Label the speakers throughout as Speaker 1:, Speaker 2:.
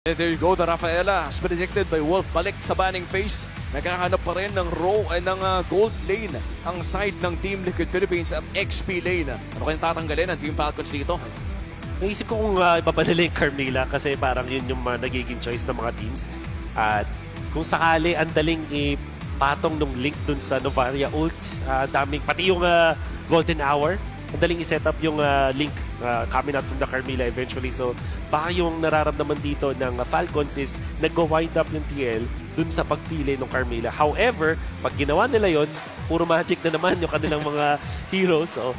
Speaker 1: And there you go, the Rafaela as predicted by Wolf. Balik sa banning phase. Naghahanap pa rin ng gold lane ang side ng Team Liquid Philippines at XP lane. Ano kayang tatanggalin ang Team Falcons dito?
Speaker 2: Naisip ko kung ipapadala yung Carmilla kasi parang yun yung nagiging choice ng mga teams. At kung sakali, ang daling ipatong ng link dun sa Novaria ult. Daming, pati yung Golden Hour. Ang daling i-set up yung link coming out from the Carmilla eventually. So, baka yung nararamdaman dito ng Falcons is nag-wind up yung TL dun sa pagpili ng Carmilla. However, pag ginawa nila yon, puro magic na naman yung kanilang mga heroes. So,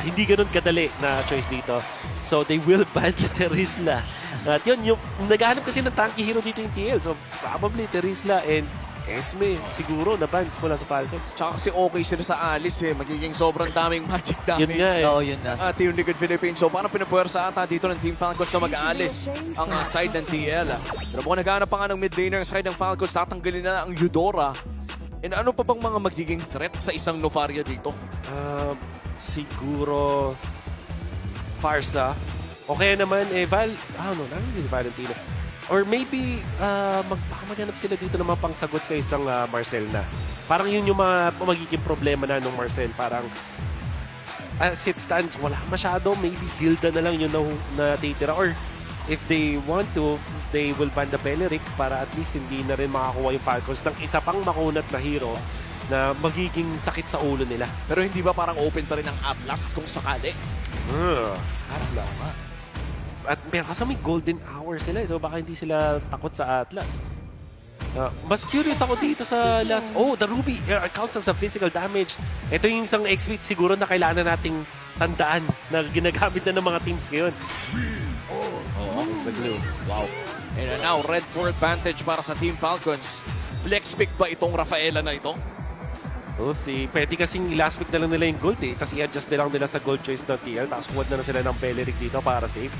Speaker 2: hindi ganun kadali na choice dito. So, they will ban the Terizla. At yun, yung naghahanap kasi ng tanky hero dito yung TL. So, probably Terizla and Esme, siguro, na-bans mula sa Falcons.
Speaker 1: Tsaka kasi okay sila sa Alice Magiging sobrang daming magic damage.
Speaker 2: Yun nga
Speaker 3: Oo, yun na.
Speaker 1: Team Liquid Philippines. So parang pinapuwersa ata dito ng Team Falcons na mag-aalis ang side ng TL. Pero kung naghahanap pa nga ng mid laner side ng Falcons, tatanggalin na ang Eudora. And ano pa bang mga magiging threat sa isang Novaria dito?
Speaker 2: Siguro Farsa. Okay naman, Valentina. Or maybe, baka maghanap sila dito ng mga pangsagot sa isang Marcel na. Parang yun yung mga magiging problema na nung Marcel. Parang, as it stands, wala masyado. Maybe Hilda na lang yun na titira. Or if they want to, they will ban the Beleric para at least hindi na rin makakuha yung Falcons ng isa pang makunat na hero na magiging sakit sa ulo nila.
Speaker 1: Pero hindi ba parang open pa rin ang Atlas kung sakali?
Speaker 2: Atlas. At kasi may golden hour sila, so baka hindi sila takot sa Atlas. Mas curious ako dito sa last... Oh, the Ruby counts as a physical damage. Ito yung isang XP siguro na kailangan nating tandaan na ginagamit na ng mga teams ngayon.
Speaker 1: It's the glue. Wow. And now, red for advantage para sa Team Falcons. Flex pick ba itong Rafaela na ito?
Speaker 2: Pwede kasing last pick na lang nila yung gold tapos i-adjust na lang nila sa gold choice ng TL tapos kuwad na sila ng Beleric dito para safe.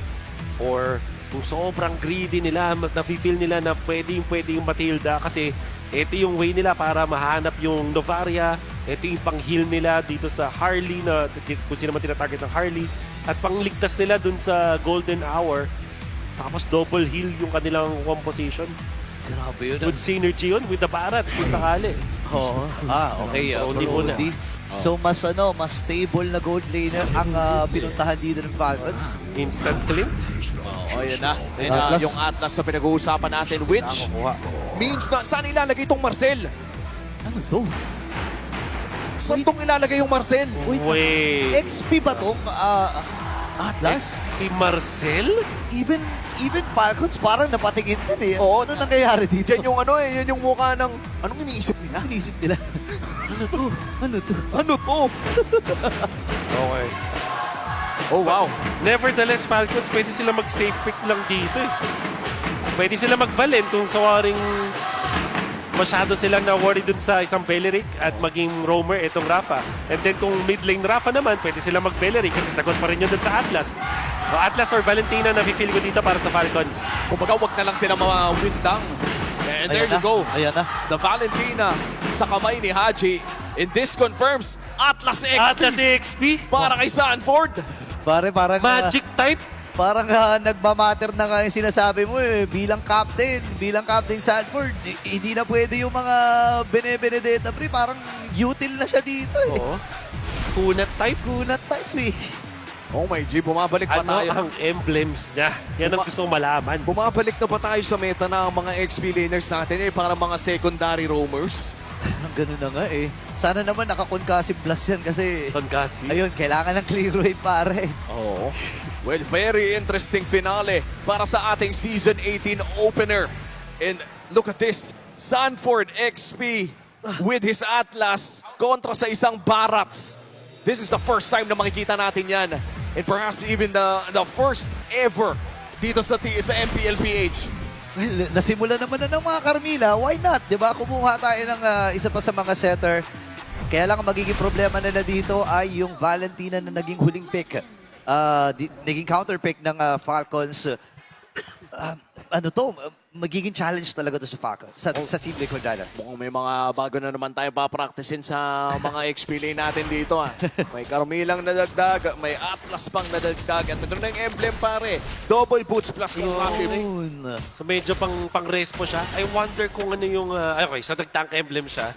Speaker 2: Or kung sobrang greedy nila, na-feel nila na pwede yung Matilda kasi ito yung way nila para mahanap yung Novaria, ito yung pang-heal nila dito sa Harley na kung sino man tinatarget ng Harley at pangligtas nila dun sa Golden Hour tapos double heal yung kanilang composition.
Speaker 3: Grabe yun.
Speaker 2: Good synergy yun with the Barats kung sakali.
Speaker 3: Oo. Okay.
Speaker 2: Brody muna.
Speaker 3: So mas stable na gold laner ang pinuntahan dito ng Falcons.
Speaker 2: Instant Clint.
Speaker 1: Yan na.
Speaker 3: Atlas.
Speaker 1: Yung Atlas na pinag-uusapan natin, which means na saan ilalagay itong Marcel?
Speaker 3: Ano to?
Speaker 1: Saan itong ilalagay yung Marcel?
Speaker 2: Wait.
Speaker 3: XP ba tong Atlas?
Speaker 2: Si Marcel?
Speaker 3: Even Falcons parang napatingin din eh.
Speaker 1: Oo.
Speaker 3: Ano nangyayari dito?
Speaker 1: Yan yung yan yung mukha ng, anong iniisip nila?
Speaker 3: Inisip nila. Ano to?
Speaker 1: Ano to?
Speaker 2: Okay.
Speaker 1: Oh wow.
Speaker 2: Nevertheless, Falcons, pwede sila mag-safe pick lang dito eh. Pwede sila mag-Valen kung sawaring masyado silang na-worry dun sa isang Beleric at maging roamer itong Rafa. And then kung mid lane Rafa naman, pwede sila mag-Beleric kasi sagot pa rin yun dun sa Atlas. O Atlas or Valentina na feel ko dito para sa Falcons.
Speaker 1: Kumbaga, wag na lang sila mawindang. And there you go.
Speaker 3: Ayan na.
Speaker 1: The Valentina sa kamay ni Haji. And this confirms Atlas XP.
Speaker 2: Atlas XP?
Speaker 1: Para kay Sanford.
Speaker 3: Parang
Speaker 2: Magic type?
Speaker 3: parang nagmamatter na nga yung sinasabi mo eh. Bilang captain Sanford, hindi na pwede yung mga Bene-Benedetta pre. Parang util na siya dito eh.
Speaker 2: Oo. Kunat type?
Speaker 3: Kunat type eh.
Speaker 1: Oh my G, bumabalik pa
Speaker 2: Ano
Speaker 1: tayo.
Speaker 2: ang emblems niya? Yan ang gusto kong malaman.
Speaker 1: Bumabalik na ba tayo sa meta na ang mga XP laners natin para mga secondary roamers?
Speaker 3: Ganun na nga eh. Sana naman naka-concussive blast yan kasi
Speaker 2: Tonkasi.
Speaker 3: ayun, kailangan ng clear wave pare.
Speaker 1: Oo. Well, very interesting finale para sa ating Season 18 opener. And look at this, Sanford XP with his Atlas kontra sa isang Barats. This is the first time na makikita natin yan. And perhaps even the first ever dito sa MPLPH.
Speaker 3: Well, nasimula naman na ng mga Carmilla, why not? Diba? Kumuha tayo ng isa pa sa mga setter. Kaya lang ang magiging problema nila dito ay yung Valentina na naging huling pick. Naging counter pick ng Falcons. ano to, magiging challenge talaga to sa Falcon, sa Team Liquid Diamond.
Speaker 1: Mukhang may mga bago na naman tayo papraktisin sa mga XP lane natin dito. May Carmilang nadagdag, may Atlas pang nadagdag. At ito na yung emblem pare. Double boots plus passive.
Speaker 3: Yun.
Speaker 2: So medyo pang-respo siya. I wonder kung ano yung... okay, so nag-tank emblem siya.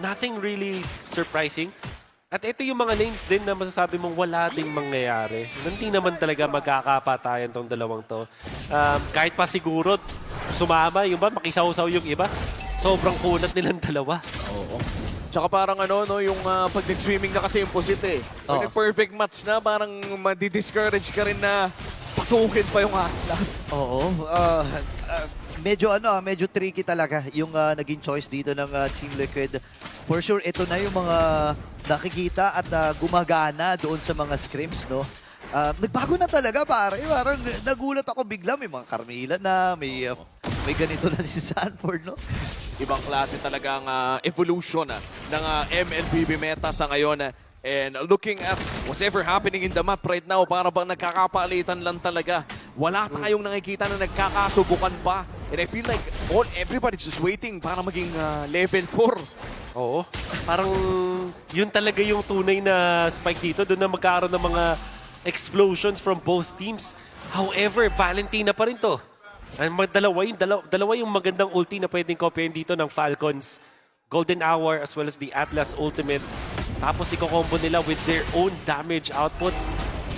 Speaker 2: Nothing really surprising. At ito yung mga lanes din na masasabi mong wala ding mangyayari. Hindi naman talaga magkakapatayan tong dalawang to. Kahit pa siguro sumama, yung ba, makisaw-saw yung iba. Sobrang kunat nilang dalawa.
Speaker 1: Oo. Tsaka parang ano, no, yung pag nag-swimming na kasi yung pusit eh. Pag
Speaker 3: Oo.
Speaker 1: nag-perfect match na, parang madi-discourage ka rin na pasukin pa yung Atlas.
Speaker 3: Oo. Medyo tricky talaga yung naging choice dito ng Team Liquid. For sure, ito na yung mga nakikita at gumagana doon sa mga scrims, no? Nagbago na talaga, pare. Parang nagulat ako bigla. May mga Carmilla na, may ganito na si Sanford, no?
Speaker 1: Ibang klase talagang evolution ng MLBB meta sa ngayon. And looking at what's ever happening in the map right now, para bang nagkakapalitan lang talaga. Wala tayong nakikita na nagkakasubukan pa. And I feel like everybody's just waiting para maging level 4.
Speaker 2: Oo. Parang yun talaga yung tunay na spike dito. Doon na magkaroon ng mga explosions from both teams. However, Valentina pa rin to. Dalawa yung magandang ulti na pwedeng kopyahin dito ng Falcons. Golden Hour as well as the Atlas Ultimate. Tapos i-combo nila with their own damage output.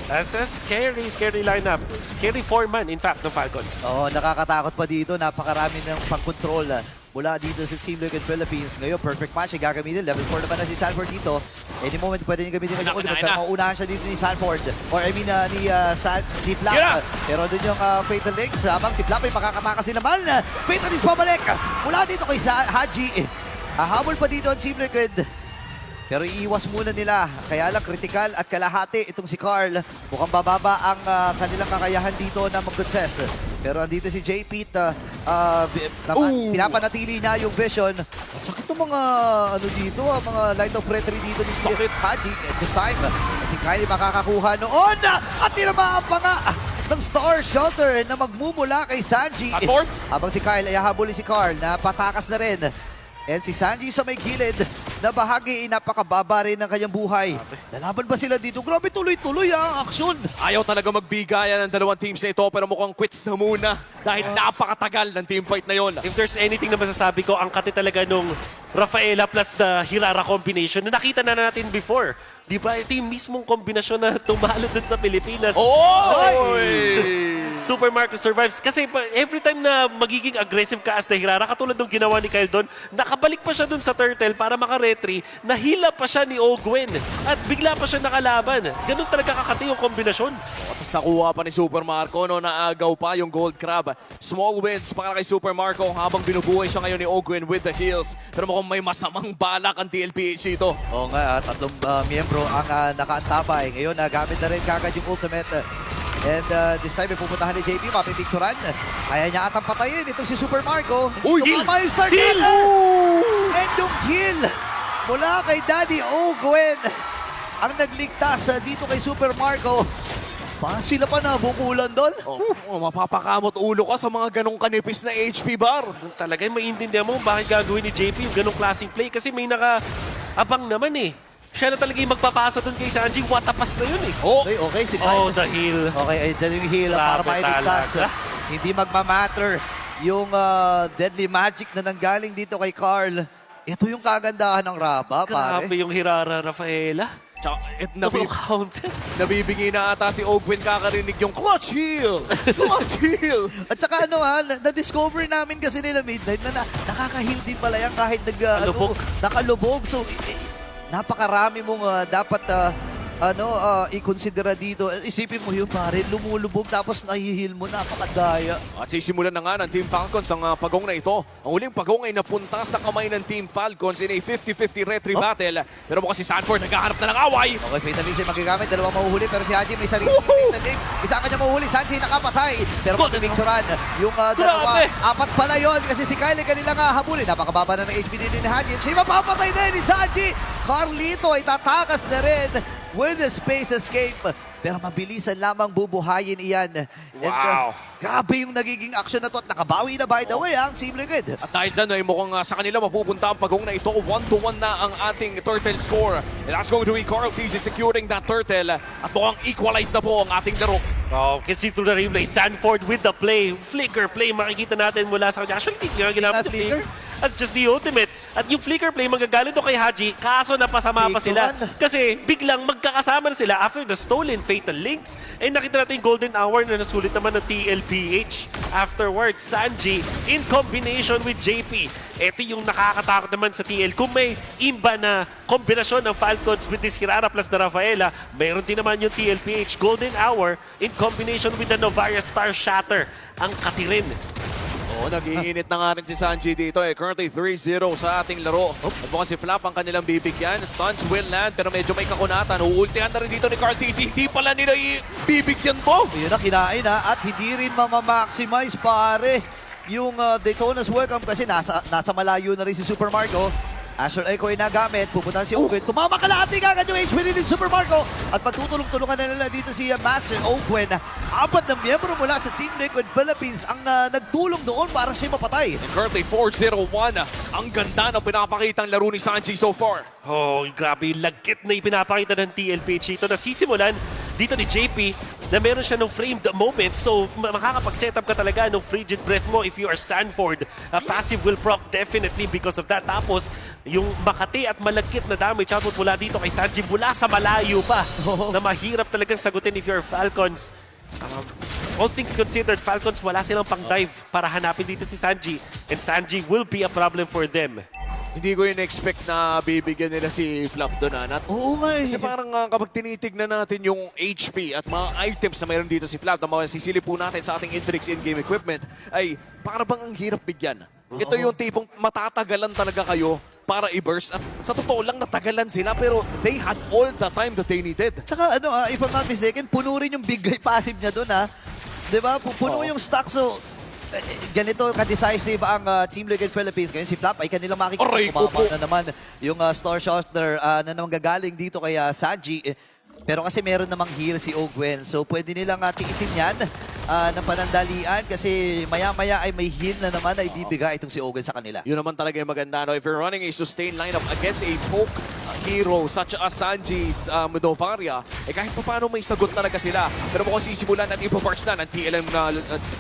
Speaker 2: That's a scary lineup. Scary 4-man, in fact, ng Falcons.
Speaker 3: Oo, nakakatakot pa dito. Napakarami ng pang-control mula dito sa Team Liquid Philippines. Ngayon, perfect match ay gagamitin. Level 4 naman na si Sanford dito. Any moment pwede niya gamitin kanyang ultimate. Pero mauunahan siya dito ni Sanford. Or I mean, ni Flap.
Speaker 1: Yeah.
Speaker 3: Pero doon yung Fatal Links. Habang si Flap ay makakatakas din naman. Fatal Links pabalik. Mula dito kay Haji. Habol pa dito ang Team Liquid. Pero iiwas muna nila. Kaya lang critical at kalahati itong si Carl. Mukhang bababa ang kanilang kakayahan dito na mag-contest. Pero andito si J-Pete. Pinapanatili na yung vision. Ang sakit ng mga ano dito, mga line of retry dito ni Haji. At this time, si Kyle makakakuha noon. At tinamaan pa nga ng Star Shelter na magmumula kay Sanji.
Speaker 1: Sanford?
Speaker 3: Habang si Kyle ay hahabulin si Carl na patakas na rin. And si Sanji sa may gilid na bahagi napakababa rin ng kanyang buhay. Lalaban ba sila dito? Grabe tuloy-tuloy ang aksyon.
Speaker 1: Ayaw talaga magbigayan ng dalawang teams na ito, pero mukhang quits na muna dahil napakatagal ng team fight na yon.
Speaker 2: If there's anything na masasabi ko, ang kati talaga nung Rafaela plus the Hirara combination na nakita na natin before. Di ba? Ito yung mismong kombinasyon na tumalo dun sa Pilipinas. Super Marco survives. Kasi every time na magiging aggressive ka as the Hirara, katulad ng ginawa ni Kyle doon, nakabalik pa siya doon sa turtle para makaretry, nahila pa siya ni Ogwen at bigla pa siya nakalaban. Ganun talaga kakati yung kombinasyon.
Speaker 1: Tapos nakuha pa ni Super Marco, no, naagaw pa yung Gold Crab. Small wins para kay Super Marco habang binubuhay siya ngayon ni Ogwen with the heals. Pero mukhang may masamang balak ang DLPH dito.
Speaker 3: Oo nga, tatlong miyembro ang nakaantabay. Ngayon, gamit na rin kagad yung ultimate. And this time, may pupuntahan ni JP, mapipicturan. Kaya niya atang patayin itong si Super Marco.
Speaker 2: Uy,
Speaker 3: tumama yung start
Speaker 2: kill!
Speaker 3: And yung kill mula kay Daddy Ogwen ang nagligtas dito kay Super Marco. Sila pa nabukulan doon.
Speaker 1: Mapapakamot ulo ka sa mga ganong kanipis na HP bar.
Speaker 2: Talaga, maintindihan mo bakit gagawin ni JP yung ganong klaseng play kasi may naka-abang naman eh. Siya na talaga yung magpapasa doon kay Sanji. Watapas na yun eh.
Speaker 3: Okay, si Kyle.
Speaker 2: Oh, the heal.
Speaker 3: Okay, ay dali yung heal para
Speaker 2: Grabe
Speaker 3: mailigtas.
Speaker 2: talaga.
Speaker 3: Hindi magmamatter yung deadly magic na nanggaling dito kay Carl. Ito yung kagandahan ng Raba, pare.
Speaker 2: Grabe yung Hirara Rafaela.
Speaker 1: Tsaka,
Speaker 2: Double counted.
Speaker 1: nabibingi na ata si Ogwen kakarinig yung clutch heal! Clutch heal!
Speaker 3: At saka na-discover namin kasi nila Midnight na nakaka-heal din pala yan kahit
Speaker 2: Nakalubog.
Speaker 3: nakalubog. So, napakarami mong dapat i-considera dito. Isipin mo yun, pare, lumulubog tapos nahihil mo, napakadaya.
Speaker 1: At sisimulan na nga ng Team Falcons ang pagong na ito. Ang uling pagong ay napunta sa kamay ng Team Falcons in a 50-50 retry battle. Pero mukhang si Sanford naghahanap na ng away.
Speaker 3: Okay, Fatal Links ay magagamit. Dalawang mahuhuli pero si Haji may sarili Fatal Links. Isa kanya mahuhuli. Sanji nakapatay. Pero mapipicturan yung dalawa. Apat pala yun kasi si Kyle kanila nga habulin. Napakababa na ng HP din ni Haji. Siya mapapatay din ni Sanji. Carlito ay tatakas na rin with the space escape. pero mabilisan lamang bubuhayin iyan. And,
Speaker 2: Wow.
Speaker 3: grabe yung nagiging action na to at nakabawi na by the way ang Team Liquid.
Speaker 1: At dahil dyan ay mukhang sa kanila mapupunta ang pagong na ito. 1-1 na ang ating turtle score. And that's going to be Carl Peasy securing that turtle. At mukhang equalize na po ang ating laro.
Speaker 2: Oh, can see through the replay. Sanford with the play. Flicker play. Makikita natin mula sa kanya. Actually, hindi nga ginamit yung
Speaker 3: Flicker?
Speaker 2: flicker. That's just the ultimate. At yung flicker play, magagaling to kay Haji. Kaso napasama pa sila.
Speaker 3: Flicker.
Speaker 2: Kasi biglang magkakasama na sila after the stolen Fatal Links. Eh nakita natin yung Golden Hour na nasulit naman ng TLPH. Afterwards, Sanji in combination with JP. Ito yung nakakatakot naman sa TL. Kung may imba na kombinasyon ng Falcons with this Hirara plus na Rafaela, mayroon din naman yung TLPH Golden Hour in combination with the Novaria Star Shatter. Ang katirin.
Speaker 1: Oo, nag-iinit na nga rin si Sanji dito eh. Currently 3-0 sa ating laro. At mukhang si Flap ang kanilang bibigyan. Stuns will land pero medyo may kakunatan. Uultihan na rin dito ni Carl TC. Hindi pala nila bibigyan to.
Speaker 3: Yun na, kinain at hindi rin mamamaximize pare yung Daytona's welcome kasi nasa malayo na rin si Super Marco. Astral Echo ay nagamit, pupuntahan si Ogwen. Tumama kalahati agad yung HP ni Super Marco. At pagtutulong-tulungan na nila dito si Master Ogwen. Apat na miyembro mula sa Team Liquid Philippines ang nagtulong doon para siya mapatay.
Speaker 1: And currently 4-0-1. Ang ganda ng pinapakitang laro ni Sanji so far.
Speaker 2: Oh, grabe yung lagkit na ipinapakita ng TLPH ito. Nasisimulan dito ni JP na meron siya ng framed moment. So, makakapag-set up ka talaga ng frigid breath mo if you are Sanford. Passive will proc definitely because of that. Tapos, yung makati at malagkit na damage output mula dito kay Sanji mula sa malayo pa na mahirap talagang sagutin if you're Falcons. All things considered, Falcons wala silang pang-dive para hanapin dito si Sanji. And Sanji will be a problem for them.
Speaker 1: Hindi ko in-expect na bibigyan nila si Flap doon.
Speaker 3: Oo nga eh.
Speaker 1: Kasi parang kapag tinitignan natin yung HP at mga items na mayroon dito si Flap na masisili po natin sa ating Infinix in-game equipment, ay para bang ang hirap bigyan. Ito yung tipong matatagalan talaga kayo para i-burst. At sa totoo lang, natagalan sila pero they had all the time that they needed.
Speaker 3: Tsaka if I'm not mistaken, puno rin yung big guy passive niya doon Diba? Puno yung stock. So, ganito ka-decisive ang Team Liquid Philippines. Ngayon si Flap ay kanilang makikita.
Speaker 1: Aray,
Speaker 3: Kumama
Speaker 1: opo.
Speaker 3: na naman yung Star Shooter na naman gagaling dito kay Sanji. Pero kasi meron namang heal si Ogwen. So pwede nilang tiisin yan ng panandalian kasi maya-maya ay may heal na naman na ibibigay itong si Ogwen sa kanila.
Speaker 1: Yun naman talaga yung maganda. No? If you're running a sustained lineup against a poke hero such as Sanji's Novaria, eh kahit pa paano may sagot talaga sila. Pero mukhang sisimulan at ipaparts na ng TLM na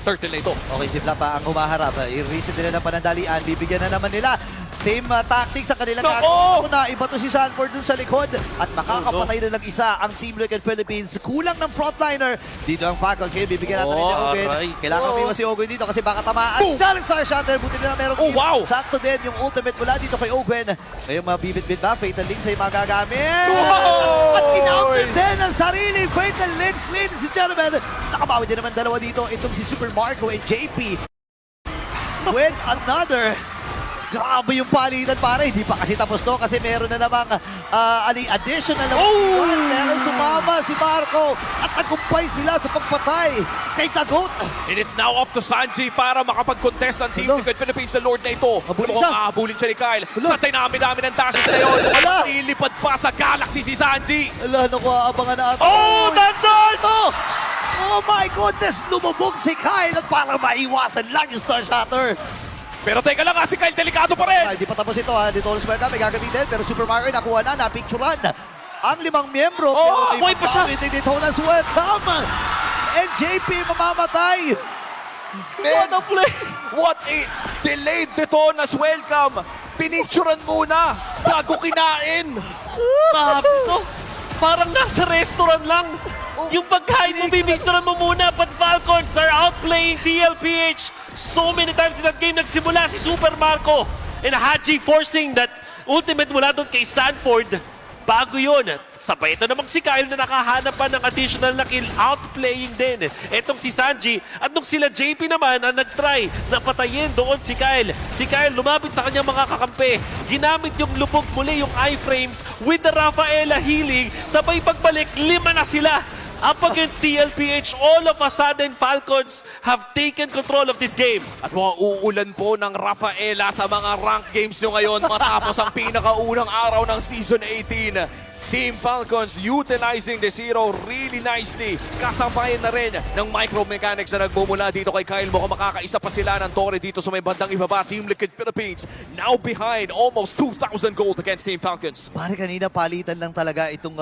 Speaker 1: turtle na ito.
Speaker 3: Okay, si Flap ang humaharap. I-reset nila ng panandalian. Bibigyan na naman nila. Same tactics sa kanilang
Speaker 1: Nako!
Speaker 3: na iba to si Sanford dun sa likod. At makakapatay na isa ang Team Liquid Philippines. Kulang ng frontliner. Dito ang Falcons. Kaya bibigyan natin ni Ogwen.
Speaker 2: aray.
Speaker 3: Kailangan may si Ogwen dito kasi baka tamaan.
Speaker 1: Boom!
Speaker 3: Challenge Star Shatter. Buti nila meron.
Speaker 1: Oh, wow!
Speaker 3: Sakto din yung ultimate mula dito kay Ogwen. Ngayon mabibit-bit ba? Fatal Links ay magagamit.
Speaker 1: Wow!
Speaker 3: At kinounter din ang sarili. Fatal Links, ladies and gentlemen. Nakabawi din naman dalawa dito. Itong si Super Marco and JP. With another. Grabe yung palitan pare. Hindi pa kasi tapos to kasi meron na namang additional na meron sumama si Marco at nagumpay sila sa pagpatay kay Tagot.
Speaker 1: And it's now up to Sanji para makapag-contest ang Team
Speaker 3: Hello?
Speaker 1: Liquid Philippines sa Lord na ito.
Speaker 3: Habulin
Speaker 1: Mukhang
Speaker 3: siya.
Speaker 1: ahabulin siya ni Kyle.
Speaker 3: Hello?
Speaker 1: Sa dinami-dami ng dashes na yun.
Speaker 3: Wala.
Speaker 1: Nilipad pa sa Galaxy si Sanji.
Speaker 3: Ala, naku, abangan na ito.
Speaker 2: Oh, that's all!
Speaker 3: Oh my goodness! Lumubog si Kyle at para maiwasan lang yung Star Shatter.
Speaker 1: Pero teka lang si Kyle, delikado pa rin.
Speaker 3: Ay, di pa tapos ito Dito ulit welcome, may gagamitin. Pero Super Mario nakuha na, napicturan. Ang 5 miyembro.
Speaker 2: Oh, buhay pa siya.
Speaker 3: Daytona's welcome. And JP mamamatay.
Speaker 2: What a play!
Speaker 1: What a delayed Detona's welcome. Pinicturan muna bago kinain.
Speaker 2: Grabe to. Parang nasa restaurant lang. Yung pagkain mo, bibigturan mo muna, but Falcons are outplaying TLPH. So many times in that game, nagsimula si Super Marco and Haji forcing that ultimate mula doon kay Sanford. Bago yun, sabay ito namang si Kyle na nakahanap pa ng additional na kill, outplaying din. Etong si Sanji at nung sila JP naman ang nagtry na patayin doon si Kyle. Si Kyle lumapit sa kanyang mga kakampi. Ginamit yung lubog muli yung iframes with the Rafaela healing. Sabay pagbalik, 5 na sila. Up against TLPH, all of a sudden, Falcons have taken control of this game.
Speaker 1: At mga uulan po ng Rafaela sa mga rank games nyo ngayon matapos ang pinakaunang araw ng Season 18. Team Falcons utilizing the zero really nicely. Kasabayan na rin ng micro mechanics na nagmumula dito kay Kyle. Mukhang makakaisa pa sila ng Torre dito sa may bandang ibaba. Team Liquid Philippines now behind almost 2,000 gold against Team Falcons.
Speaker 3: Pare kanina palitan lang talaga itong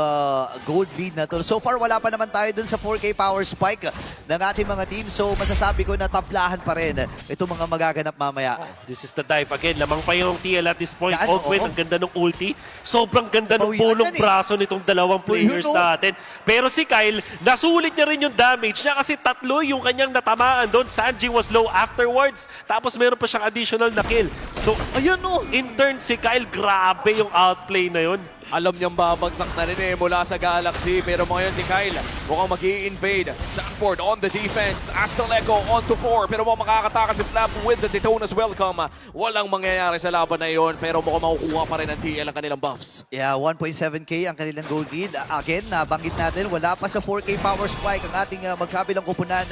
Speaker 3: gold lead na to. So far wala pa naman tayo dun sa 4K power spike ng ating mga team. So masasabi ko na taplahan pa rin itong mga magaganap mamaya.
Speaker 2: This is the dive. Again, lamang pa yung TL at this point.
Speaker 3: Yan,
Speaker 2: Ogwen,
Speaker 3: oo.
Speaker 2: ang ganda ng ulti. Sobrang ganda ng
Speaker 3: Bawian
Speaker 2: pulong
Speaker 3: yan
Speaker 2: braso nitong dalawang players
Speaker 3: Yun, oh.
Speaker 2: natin. Pero si Kyle, nasulit niya rin yung damage niya kasi tatlo yung kanyang natamaan doon. Sanji was low afterwards. Tapos meron pa siyang additional na kill. So,
Speaker 3: Ayun no.
Speaker 2: in turn, si Kyle, grabe yung outplay na yun.
Speaker 1: Alam niyang babagsak na rin mula sa Galaxy. Pero ngayon si Kyle mukhang mag-i-invade. Sanford on the defense. Astal Echo on to 4. Pero mukhang makakataka si Flap with the Daytona's welcome. Walang mangyayari sa laban na yon. Pero mukhang makukuha pa rin ng TL ang kanilang buffs.
Speaker 3: Yeah, 1.7K ang kanilang gold lead. Again, nabanggit natin, wala pa sa 4K power spike ang ating magkabilang kupunan.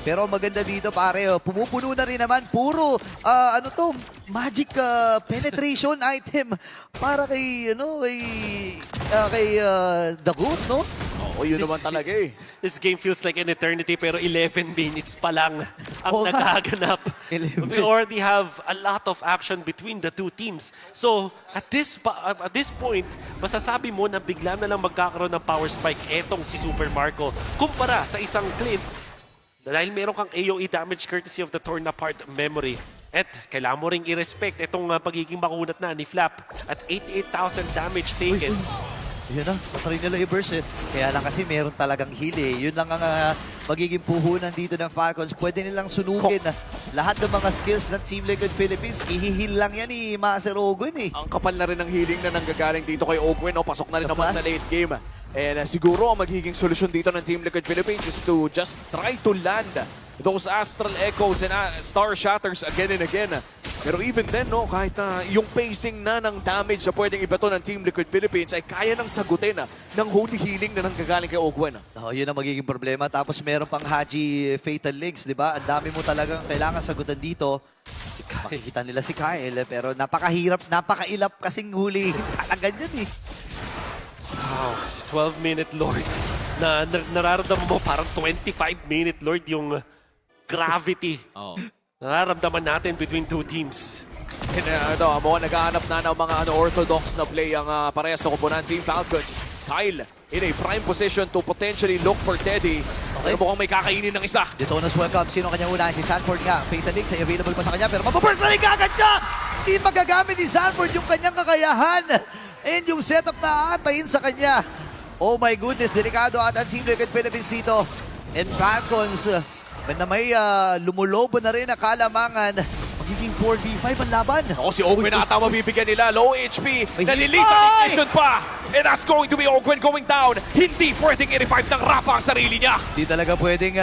Speaker 3: Pero maganda dito pare, pumupuno na rin naman. Puro, magic penetration item para kay, kay Dagut, no?
Speaker 1: Oo, yun naman talaga eh.
Speaker 2: This game feels like an eternity pero 11 minutes pa lang ang
Speaker 3: Oo nga.
Speaker 2: nagaganap.
Speaker 3: 11.
Speaker 2: We already have a lot of action between the two teams. So, at this point, masasabi mo na bigla na lang magkakaroon ng power spike etong si Super Marco kumpara sa isang Clint dahil meron kang AoE damage courtesy of the torn apart memory. At kailangan mo ring i-respect itong pagiging makunat na ni Flap at 88,000 damage taken.
Speaker 3: Yan na, patry nila i-burst eh. Kaya lang kasi meron talagang heal eh. Yun lang ang magiging puhunan dito ng Falcons. Pwede nilang sunugin lahat ng mga skills ng Team Liquid Philippines. Ihihil lang yan ni Master Ogwen eh.
Speaker 1: Ang kapal na rin ng healing na nanggagaling dito kay Ogwen. Pasok na rin
Speaker 3: The
Speaker 1: naman
Speaker 3: flash.
Speaker 1: sa late game. And siguro ang magiging solusyon dito ng Team Liquid Philippines is to just try to land those Astral Echoes and Star Shatters again and again. Pero even then, no, kahit yung pacing na ng damage na pwedeng ibato ng Team Liquid Philippines ay kaya nang sagutin ng holy healing na nanggagaling kay Ogwen.
Speaker 3: Yun ang magiging problema. Tapos meron pang Haji Fatal Links, di ba? Ang dami mo talagang kailangan sagutan dito. Makikita nila si Kyle, pero napakahirap, napakailap kasing huli. Talaga yan eh.
Speaker 2: Wow, 12-minute Lord. Nararamdaman mo parang 25-minute Lord yung gravity.
Speaker 1: Oh.
Speaker 2: Nararamdaman natin between two teams.
Speaker 1: Mukhang naghahanap na ng mga orthodox na play ang parehas na kupunan Team Falcons. Kyle in a prime position to potentially look for Teddy. Pero mukhang may kakainin ng isa.
Speaker 3: Daytona's welcome. Sino kanyang unahin? Si Sanford nga. Fatal Links ay available pa sa kanya. Pero mapaburst na rin kagad siya! Hindi magagamit ni Sanford yung kanyang kakayahan. And yung setup na aatayin sa kanya. Oh my goodness, delikado at ang Team Liquid Philippines dito. And Falcons, na may lumulobo na rin na kalamangan. Magiging 4v5 ang laban.
Speaker 1: Ako si Ogwen ata mabibigyan nila. Low HP.
Speaker 3: Ay,
Speaker 1: Nalilitan
Speaker 3: ay!
Speaker 1: ignition pa. And that's going to be Ogwen going down. Hindi pwedeng i-revive ng Rafa ang sarili niya.
Speaker 3: Di talaga pwedeng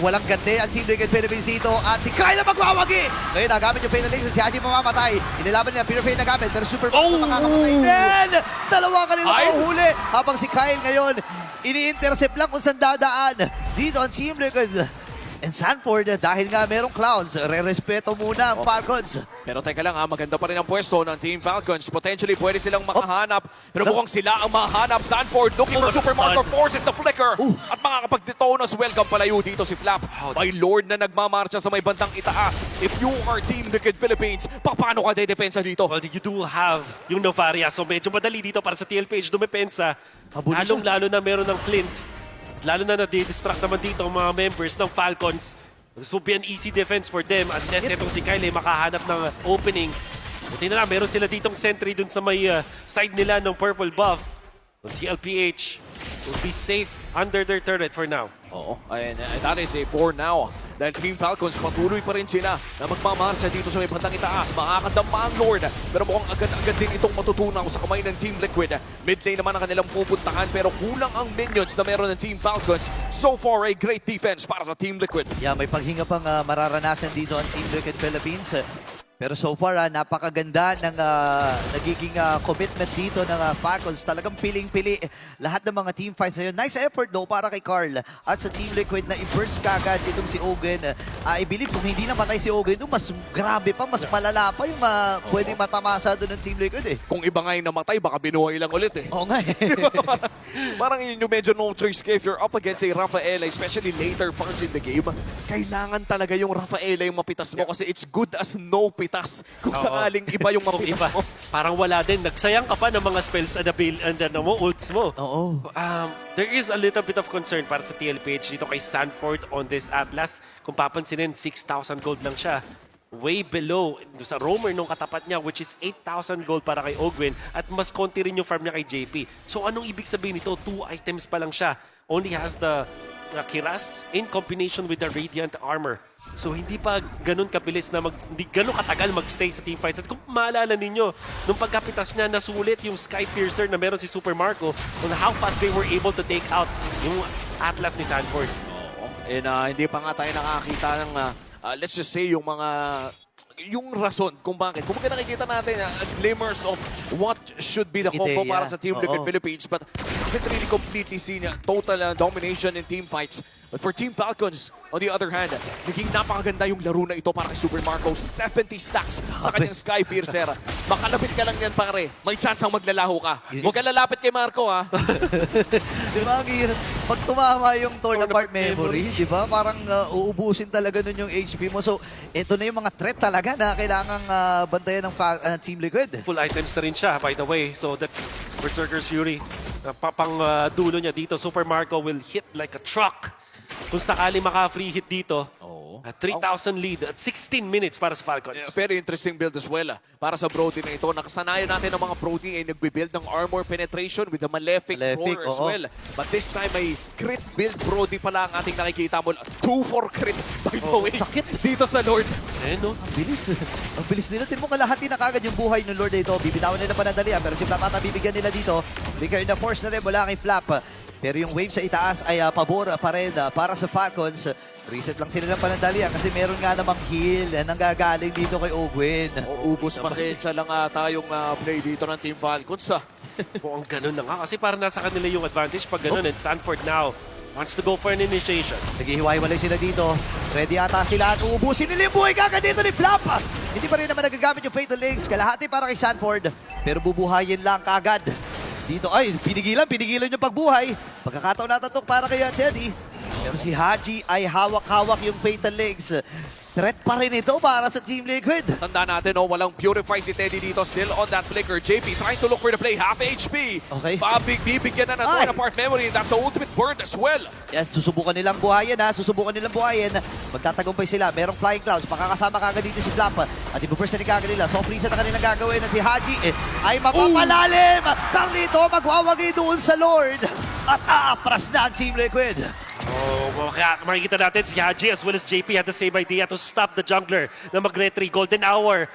Speaker 3: walang gante ang Team Liquid Philippines dito. At si Kyle ang magwawagi. Ngayon, nagamit yung Fatal Links. Si Haji mamamatay. Inilaban niya, Pure Fade nagamit. Pero Super
Speaker 2: Oh!
Speaker 3: makakamatay din. Dalawa kanila
Speaker 1: Ay!
Speaker 3: huli. Habang si Kyle ngayon, ini-intercept lang kung saan dadaan. Dito ang Team Liquid. And Sanford, dahil nga merong clouds, re-respeto muna ang Falcons.
Speaker 1: Pero teka lang maganda pa rin ang pwesto ng Team Falcons. Potentially pwede silang makahanap. Pero mukhang sila ang mahanap. Sanford looking for Super Marco, forces the flicker. At makakapag-detonas, welcome palayo dito si Flap. My Lord na nagmamarcha sa may bandang itaas. If you are Team Liquid Philippines, paano ka dedepensa dito?
Speaker 2: Well, you do have yung Novaria. So medyo madali dito para sa TLPH dumepensa.
Speaker 3: Mabuli siya.
Speaker 2: Lalong-lalo na meron ng Clint. Lalo na nadi-distract naman dito ang mga members ng Falcons. This will be an easy defense for them unless itong si Kyle ay makahanap ng opening. Buti na lang, meron sila ditong sentry dun sa may side nila ng purple buff. The TLPH will be safe under their turret for now.
Speaker 1: Oo, and that is a 4 now. Dahil Team Falcons, patuloy pa rin sila na magmamarcha dito sa may bandang itaas. Makakadama ang Lord. Pero mukhang agad-agad din itong matutunaw sa kamay ng Team Liquid. Mid lane naman ang kanilang pupuntahan pero kulang ang minions na meron ng Team Falcons. So far, a great defense para sa Team Liquid.
Speaker 3: Yeah, may paghinga pang mararanasan dito ang Team Liquid Philippines. Pero so far, napakaganda ng nagiging commitment dito ng Falcons. Talagang piling-pili lahat ng mga team fights na yun. Nice effort though para kay Carl at sa Team Liquid na i-burst kagad itong si Ogun. I believe kung hindi namatay si Ogun, mas grabe pa, mas malala pa yung pwedeng matamasa doon ng Team Liquid eh.
Speaker 1: Kung iba nga yung namatay, baka binuhay lang ulit eh.
Speaker 3: Oo nga eh.
Speaker 1: Parang yun yung medyo no choice ka if you're up against a Rafaela, especially later parts in the game. Kailangan talaga yung Rafaela yung mapitas mo kasi it's good as no pitas kung sakaling iba yung
Speaker 2: Kung
Speaker 1: mapitas
Speaker 2: iba,
Speaker 1: mo.
Speaker 2: parang wala din. Nagsayang ka pa ng mga spells and ults mo.
Speaker 3: Oo.
Speaker 2: There is a little bit of concern para sa TLPH dito kay Sanford on this Atlas. Kung papansinin, 6,000 gold lang siya. Way below sa roamer nung katapat niya, which is 8,000 gold para kay Ogwin. At mas konti rin yung farm niya kay JP. So anong ibig sabihin nito? 2 items pa lang siya. Only has the Kiras in combination with the Radiant Armor. So hindi pa ganun kabilis na hindi ganun katagal magstay sa team fights. At kung maalala ninyo, nung pagkapitas niya, nasulit yung Sky Piercer na meron si Super Marco on how fast they were able to take out yung Atlas ni Sanford.
Speaker 1: And hindi pa nga tayo nakakita ng, let's just say, yung rason kung bakit. Kung bakit nakikita natin glimmers of what should be the combo
Speaker 3: Ideya.
Speaker 1: para sa Team Liquid
Speaker 3: Oo.
Speaker 1: Philippines, but we haven't really completely seen total domination in team fights. But for Team Falcons, on the other hand, naging napakaganda yung laro na ito para kay Super Marco. 70 stacks sa kanyang Sky Piercer. Makalapit ka lang yan, pare. May chance ang maglalaho ka. Huwag ka lalapit kay Marco, ha?
Speaker 3: Di ba, ang hirap? Pag tumama yung torn apart memory, di ba? Parang uubusin talaga nun yung HP mo. So, ito na yung mga threat talaga na kailangang bantayan ng Team Liquid.
Speaker 2: Full items na rin siya, by the way. So that's Berserker's Fury. Pang dulo niya dito, Super Marco will hit like a truck. Kung sakali maka-free hit dito, 3,000 lead at 16 minutes para sa Falcons.
Speaker 1: Very interesting build as well. Para sa Brody na ito, nakasanayan natin ng mga Brody ay nagbe-build ng armor penetration with the Malefic Roar as
Speaker 3: oo.
Speaker 1: well. But this time ay crit build Brody pala ang ating nakikita mo. 2 for crit, by the way.
Speaker 3: sakit.
Speaker 1: Dito sa Lord.
Speaker 2: No?
Speaker 3: Ang bilis. Ang bilis nila. Tingnan mo kalahati na kagad yung buhay ng Lord na ito. Bibitawan nila panadalian. Pero si Flap ata bibigyan nila dito. Bigger na force na rin mula kay Flap. Pero yung wave sa itaas ay pabor pa rin para sa Falcons. Reset lang sila ng panandalian kasi meron nga namang heal na nanggagaling dito kay Ogwin.
Speaker 1: Ubus pasensya lang tayong play dito ng Team Falcons.
Speaker 2: Kung ang ganun na nga. Kasi parang nasa kanila yung advantage pag ganun. And Sanford now wants to go for an initiation.
Speaker 3: Naghihiwa-hiwalay sila dito. Ready ata sila at uubusin nila yung buhay kagad dito ni Flap. Hindi pa rin naman nagagamit yung Fatal Links. Kalahati para kay Sanford. Pero bubuhayin lang kagad. Dito ay pinigilan yung pagbuhay. Pagkakataon natatok para kay Teddy. Pero si Haji ay hawak-hawak yung Fatal Legs. Threat pa rin ito para sa Team Liquid.
Speaker 1: Tanda natin, walang purify si Teddy dito. Still on that flicker. JP trying to look for the play. Half HP.
Speaker 3: Okay.
Speaker 1: Bibigyan na ng torn apart memory. That's the ultimate burn as well.
Speaker 3: Yan, susubukan nilang buhayin ha. Susubukan nilang buhayin. Magtatagumpay sila. Merong Flying Clouds. Makakasama kagad dito si Flap. At ipo-first na kagad nila. Soft reset na kanilang gagawin na si Haji ay mapapalalim. Carlito magwawagi doon sa Lord. At aatras na ang Team Liquid.
Speaker 2: Makikita natin si Haji as well as JP had the same idea to stop the jungler na mag-retry. Golden hour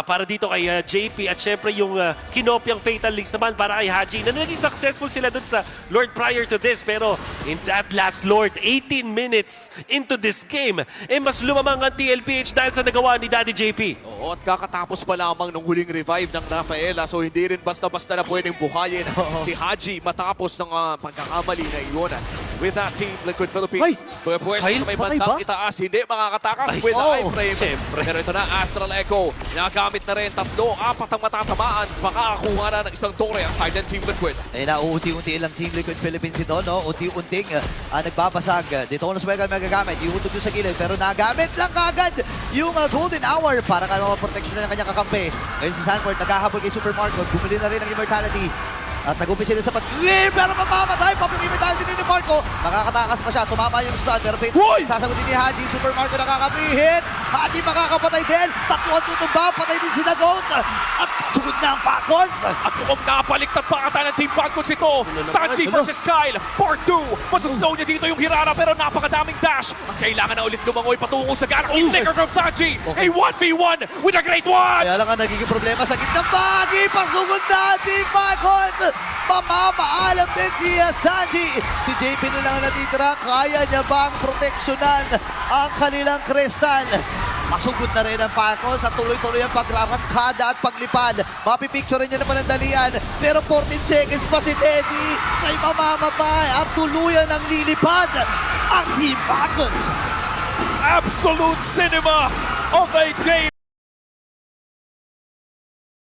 Speaker 2: para dito kay JP at syempre yung kinopyang Fatal Links naman para kay Haji na naging successful sila dun sa Lord prior to this pero in that last Lord 18 minutes into this game mas lumamang ang TLPH dahil sa nagawa ni Daddy JP.
Speaker 1: Oo, at kakatapos pa lamang nung huling revive ng Rafaela. So hindi rin basta-basta na pwedeng buhayin si Haji matapos ng pagkakamali na iyon. With that Team Liquid Philippines, pwede sa may
Speaker 3: patay
Speaker 1: bandang
Speaker 3: ba?
Speaker 1: itaas, hindi makakatakas with the iframe.
Speaker 2: Siyempre.
Speaker 1: Pero ito na, Astral Echo. Nagamit na rin 3, 4 ang matatamaan. Makakakuha na ng isang tore ang side ng Team Liquid.
Speaker 3: Na unti-unti lang Team Liquid Philippines ito, no? Unti-unting nagbabasag. Dito ko na Swegal magagamit. Iuntog doon sa gilid. Pero nagamit lang kagad yung Golden Hour para protection na ng kanyang kakampi. Ngayon si Sanford naghahabol kay Super Marco. Bumili na rin ng Immortality. At nag-umpisa sila sa pag-live, pero mamamatay pa yung immortality ni Marco. Nakakatakas pa siya, tumama yung stun, pero sasagutin ni Haji. Super Marco nakakapihit. Haji makakapatay din. 3 ang tutumba, patay din si Dagot. At sugod na ang Falcons.
Speaker 1: At mukhang napaliktad pa ata ng Team Falcons ito. Sanji versus Kyle, part 2. Masasnow niya dito yung Hirara pero napakadaming dash. Kailangan na ulit lumangoy patungo sa Garak. Flicker from Sanji. A 1v1 with a great one.
Speaker 3: Kaya lang ang nagiging problema sa gitnang bahagi. Pasugod na ang Team Falcons. Mamamaalam din si Sanji. Si JP na lang natitira. Kaya niya bang proteksyonan ang kanilang kristal? Masugod na rin ang Falcons sa tuloy-tuloy ang pagrarangkada at paglipad. Mapipicture niya naman ang dalian. Pero 14 seconds pa si Teddy. Siya'y mamamatay at tuluyan ang lilipad ang Team Falcons.
Speaker 1: Absolute cinema of a game.